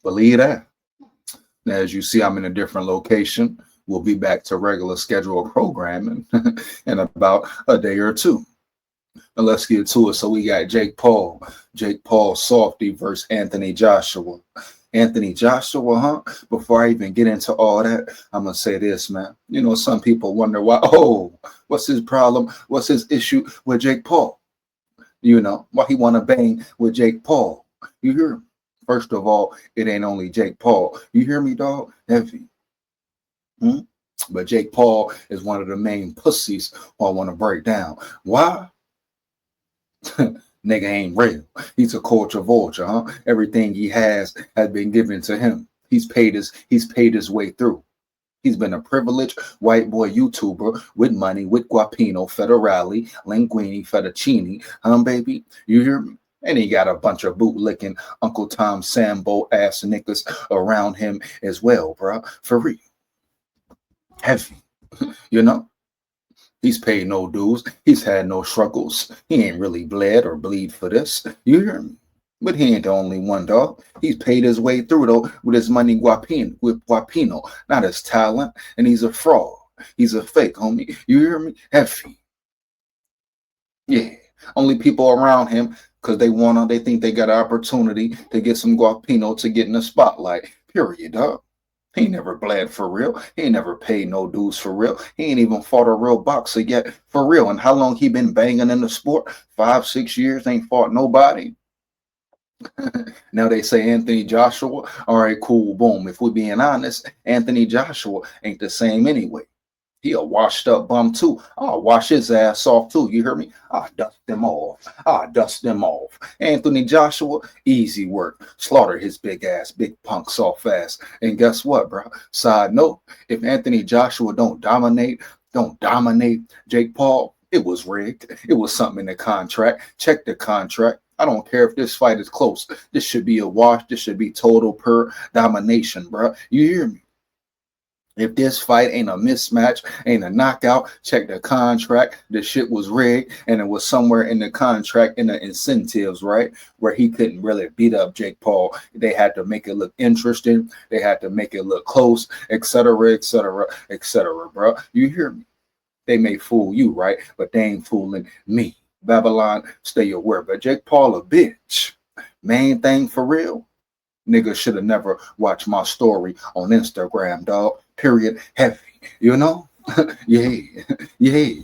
Believe that. As you see, I'm in a different location. We'll be back to regular scheduled programming in about a day or two. Now let's get to it. So we got Jake Paul Softy versus Anthony Joshua. Anthony Joshua, huh? Before I even get into all that, I'm gonna say this, man. You know, some people wonder why. Oh, what's his problem? What's his issue with Jake Paul? You know, why he want to bang with Jake Paul? You hear me? First of all, it ain't only Jake Paul. You hear me, dog? Heavy. Hmm? But Jake Paul is one of the main pussies who I want to break down. Why? Nigga ain't real. He's a culture vulture, huh? Everything he has been given to him. He's paid his way through. He's been a privileged white boy YouTuber with money, with guapino, federale, linguine, fettuccine, baby? You hear me? And he got a bunch of bootlicking Uncle Tom Sambo ass niggas around him as well, bro. For real. Heavy. You know? He's paid no dues. He's had no struggles. He ain't really bled or bleed for this. You hear me? But he ain't the only one, dog. He's paid his way through, though, with his money with guapino, not his talent. And he's a fraud. He's a fake, homie. You hear me? Heavy. Yeah. Only people around him, because they think they got an opportunity to get some guapino to get in the spotlight. Period, dog. He ain't never bled for real. He ain't never paid no dues for real. He ain't even fought a real boxer yet for real. And how long he been banging in the sport? 5, 6 years, ain't fought nobody. Now they say Anthony Joshua. All right, cool, boom. If we're being honest, Anthony Joshua ain't the same anyway. He a washed up bum too. I'll wash his ass off too. You hear me? I'll dust them off. I'll dust them off. Anthony Joshua, easy work. Slaughter his big ass, big punk soft ass. And guess what, bro? Side note, if Anthony Joshua don't dominate Jake Paul, it was rigged. It was something in the contract. Check the contract. I don't care if this fight is close. This should be a wash. This should be total per domination, bro. You hear me? If this fight ain't a mismatch, ain't a knockout, check the contract. The shit was rigged, and it was somewhere in the contract in the incentives, right? Where he couldn't really beat up Jake Paul. They had to make it look interesting. They had to make it look close, etc., etc., etc., bro. You hear me? They may fool you, right? But they ain't fooling me. Babylon, stay aware. But Jake Paul a bitch. Main thing for real. Nigga should have never watched my story on Instagram, dog. Period. Heavy. You know? Yeah. Yeah.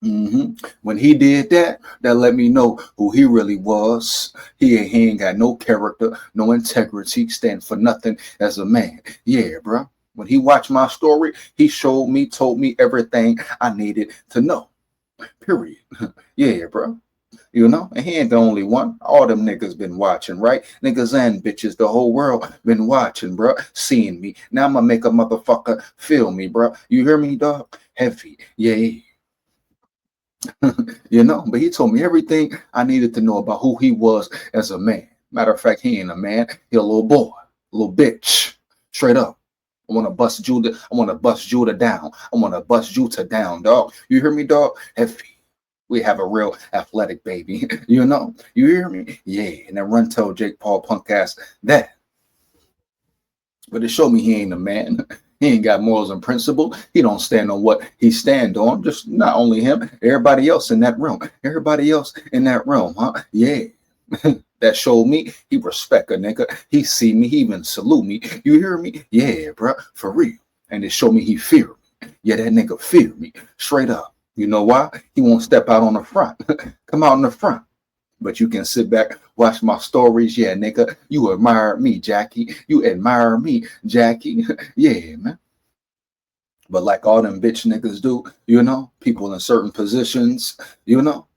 When he did that, that let me know who he really was. He ain't got no character, no integrity, stand for nothing as a man. Yeah, bro. When he watched my story, he showed me, told me everything I needed to know. Period. Yeah, bro. You know, and he ain't the only one. All them niggas been watching, right? Niggas and bitches, the whole world been watching, bro. Seeing me. Now I'm gonna make a motherfucker feel me, bro. You hear me, dog? Heavy. Yeah. You know, but he told me everything I needed to know about who he was as a man. Matter of fact, he ain't a man. He a little boy, a little bitch. Straight up. I want to bust Judah down. I want to bust Judah down, dog. You hear me, dog? Heavy. We have a real athletic baby. You know? You hear me? Yeah. And then run tell Jake Paul punk ass that. But it showed me he ain't a man. He ain't got morals and principle. He don't stand on what he stand on. Just not only him, everybody else in that room. Everybody else in that room, huh? Yeah. That showed me he respect a nigga. He see me. He even salute me. You hear me? Yeah, bro. For real. And it showed me he fear me. Yeah, that nigga fear me. Straight up. You know why? He won't step out on the front. Come out in the front. But you can sit back, watch my stories. Yeah, nigga. You admire me, Jackie. You admire me, Jackie. Yeah, man. But like all them bitch niggas do, you know, people in certain positions, you know,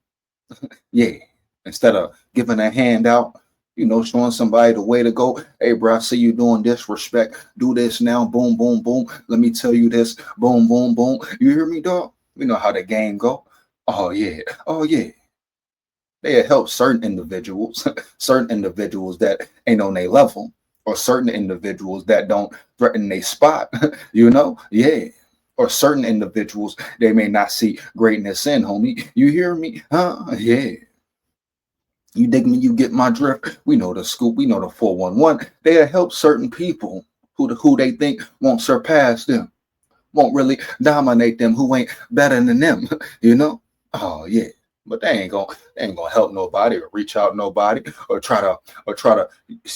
yeah. Instead of giving a handout, you know, showing somebody the way to go. Hey, bro, I see you doing this. Respect. Do this now. Boom, boom, boom. Let me tell you this. Boom, boom, boom. You hear me, dog? You know how the game go. Oh, yeah. Oh, yeah. They help certain individuals that ain't on their level, or certain individuals that don't threaten their spot, you know? Yeah. Or certain individuals they may not see greatness in, homie. You hear me? Huh? Yeah. You dig me? You get my drift? We know the scoop. We know the 411. They'll help certain people who they think won't surpass them, won't really dominate them, who ain't better than them. You know? Oh yeah. But they ain't gonna help nobody or reach out nobody or try to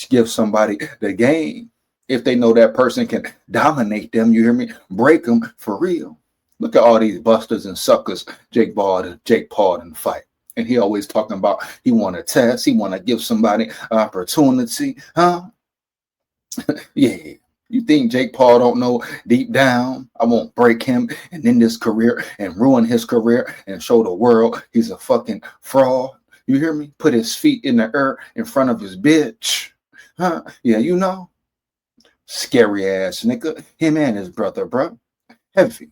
give somebody the game if they know that person can dominate them. You hear me? Break them for real. Look at all these busters and suckers. Jake Paul didn't fight. And he always talking about he want to test, he want to give somebody an opportunity, huh? Yeah. You think Jake Paul don't know deep down I won't break him and end his career and ruin his career and show the world he's a fucking fraud? You hear me? Put his feet in the air in front of his bitch. Huh? Yeah, you know? Scary ass nigga. Him and his brother, bro. Heavy.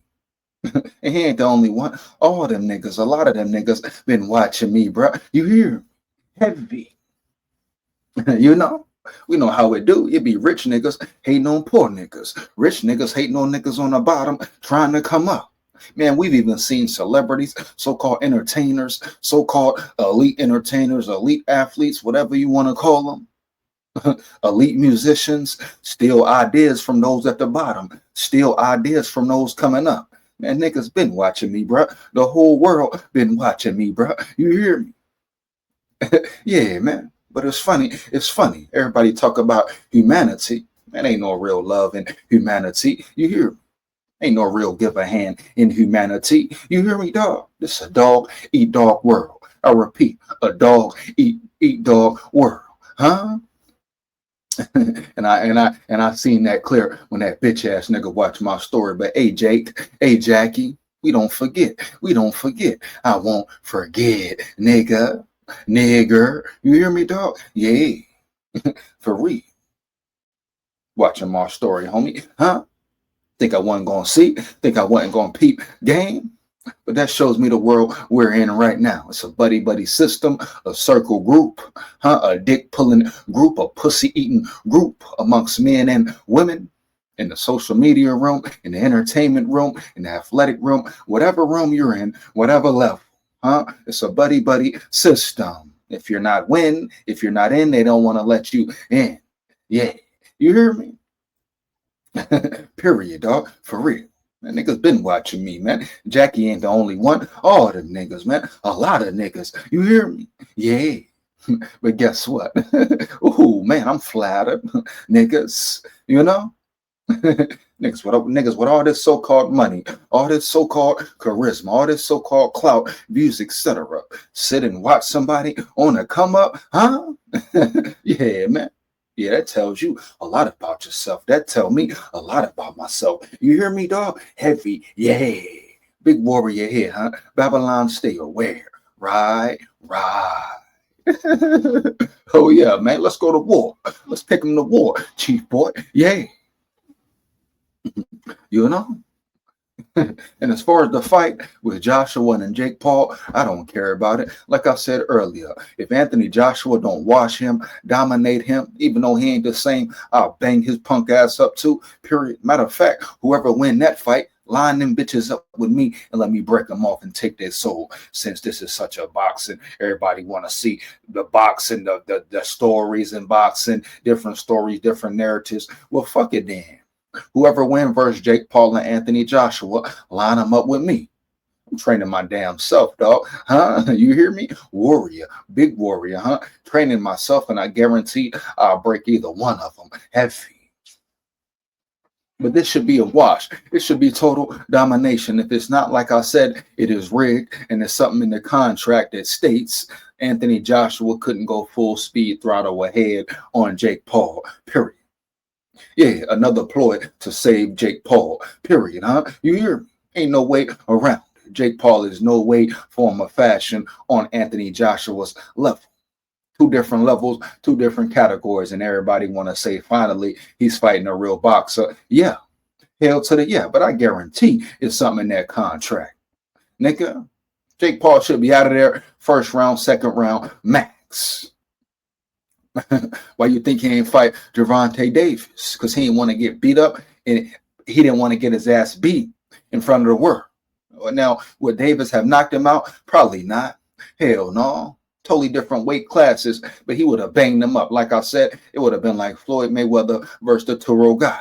And he ain't the only one. All them niggas, a lot of them niggas been watching me, bro. You hear? Heavy. You know? We know how it do. It be rich niggas hating on poor niggas. Rich niggas hating on niggas on the bottom trying to come up. Man, we've even seen celebrities, so-called entertainers, so-called elite entertainers, elite athletes, whatever you want to call them, elite musicians, steal ideas from those at the bottom, steal ideas from those coming up. Man, niggas been watching me, bro. The whole world been watching me, bro. You hear me? Yeah, man. But it's funny. It's funny. Everybody talk about humanity. Man, ain't no real love in humanity. You hear me? Ain't no real give a hand in humanity. You hear me, dog? This is a dog eat dog world. I repeat, a dog eat dog world. Huh? and I seen that clear when that bitch ass nigga watched my story. But hey, Jake, hey, Jackie, we don't forget. We don't forget. I won't forget, nigga. Nigger, you hear me, dog? Yeah, for real. Watching my story, homie, huh? Think I wasn't gonna see? Think I wasn't gonna peep game? But that shows me the world we're in right now. It's a buddy system, a circle group, huh? A dick pulling group, a pussy eating group amongst men and women. In the social media room, in the entertainment room, in the athletic room, whatever room you're in, whatever level. Huh? It's a buddy system. If you're not if you're not in, they don't want to let you in. Yeah. You hear me? Period, dog. For real. Man, niggas been watching me, man. Jackie ain't the only one. All the niggas, man. A lot of niggas. You hear me? Yeah. But guess what? Ooh, man, I'm flattered. Niggas, you know? Niggas with all this so-called money, all this so-called charisma, all this so-called clout, views, etc. Sit and watch somebody on a come up, huh? Yeah, man. Yeah, that tells you a lot about yourself. That tell me a lot about myself. You hear me, dog? Heavy, yeah. Big warrior here, huh? Babylon, stay aware. Right. Oh yeah, man. Let's go to war. Let's take them to war, chief boy. Yeah. You know? And as far as the fight with Joshua and Jake Paul, I don't care about it. Like I said earlier, if Anthony Joshua don't wash him, dominate him, even though he ain't the same, I'll bang his punk ass up too, period. Matter of fact, whoever win that fight, line them bitches up with me and let me break them off and take their soul. Since this is such a boxing, everybody want to see the boxing, the stories in boxing, different stories, different narratives. Well, fuck it then. Whoever win versus Jake Paul and Anthony Joshua, line them up with me. I'm training my damn self, dog. Huh? You hear me? Warrior, big warrior, huh? Training myself, and I guarantee I'll break either one of them. Heavy. But this should be a wash. It should be total domination. If it's not, like I said, it is rigged, and there's something in the contract that states Anthony Joshua couldn't go full speed throttle ahead on Jake Paul, period. Yeah, another ploy to save Jake Paul, period, huh? You hear me? Ain't no way around it. Jake Paul is no way, form, or fashion on Anthony Joshua's level. Two different levels, two different categories, and everybody want to say finally he's fighting a real boxer. Yeah, hell to the yeah, but I guarantee it's something in that contract. Nigga, Jake Paul should be out of there first round, second round, max. Why you think he ain't fight Gervonta Davis? Because he didn't want to get beat up and he didn't want to get his ass beat in front of the world. Now, would Davis have knocked him out? Probably not. Hell no. totally different weight classes, but he would have banged them up. Like I said, it would have been like Floyd Mayweather versus the Toro Gotti.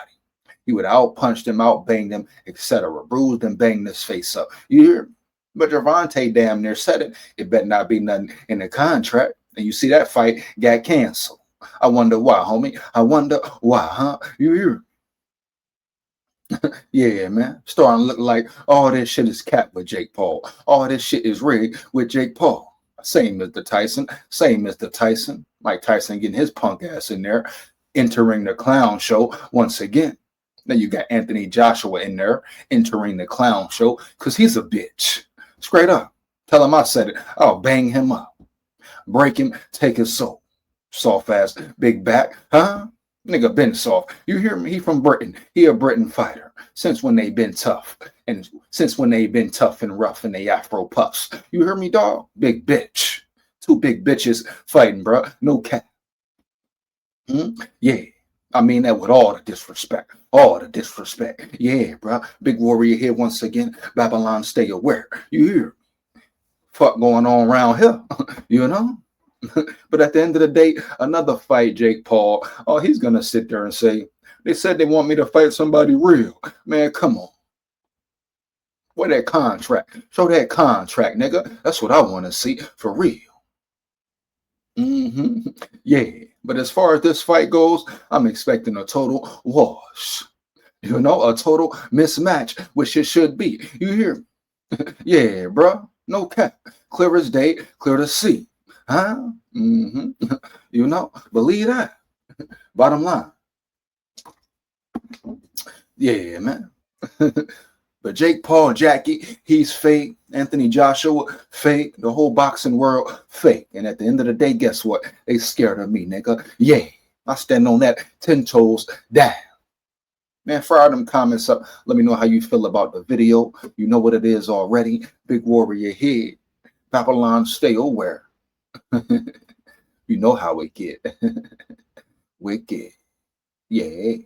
He would out punch them, out bang them, etc. Bruised and banged his face up. You hear me? But Gervonta damn near said it. It better not be nothing in the contract. And you see that fight got canceled. I wonder why, homie. I wonder why, huh? You hear me? Yeah, man. Starting to look like all this shit is capped with Jake Paul. All this shit is rigged with Jake Paul. Same Mr. Tyson. Same Mr. Tyson. Mike Tyson getting his punk ass in there, entering the clown show once again. Then you got Anthony Joshua in there, entering the clown show, because he's a bitch. Straight up. Tell him I said it. I'll bang him up. Break him, take his soul. Soft ass, big back, huh? Nigga been soft. You hear me? He from Britain. He a Britain fighter. Since when they been tough. And since when they been tough and rough in they Afro puffs. You hear me, dog? Big bitch. Two big bitches fighting, bro. No cap. Yeah. I mean that with all the disrespect. All the disrespect. Yeah, bro. Big warrior here once again. Babylon, stay aware. You hear? Fuck going on around here. You know? But at the end of the day, another fight, Jake Paul. Oh, he's going to sit there and say, they said they want me to fight somebody real. Man, come on. Where that contract? Show that contract, nigga. That's what I want to see for real. Yeah. But as far as this fight goes, I'm expecting a total wash. You know, a total mismatch, which it should be. You hear me? Yeah, bro. No cap. Clear as day, clear to see. Huh? You know, believe that. Bottom line. Yeah, man. But Jake Paul, Jackie, he's fake. Anthony Joshua, fake. The whole boxing world, fake. And at the end of the day, guess what? They scared of me, nigga. Yeah, I stand on that 10 toes down. Man, fire them comments up. Let me know how you feel about the video. You know what it is already. Big warrior here. Babylon, stay aware. You know how it get. Wicked. Yeah.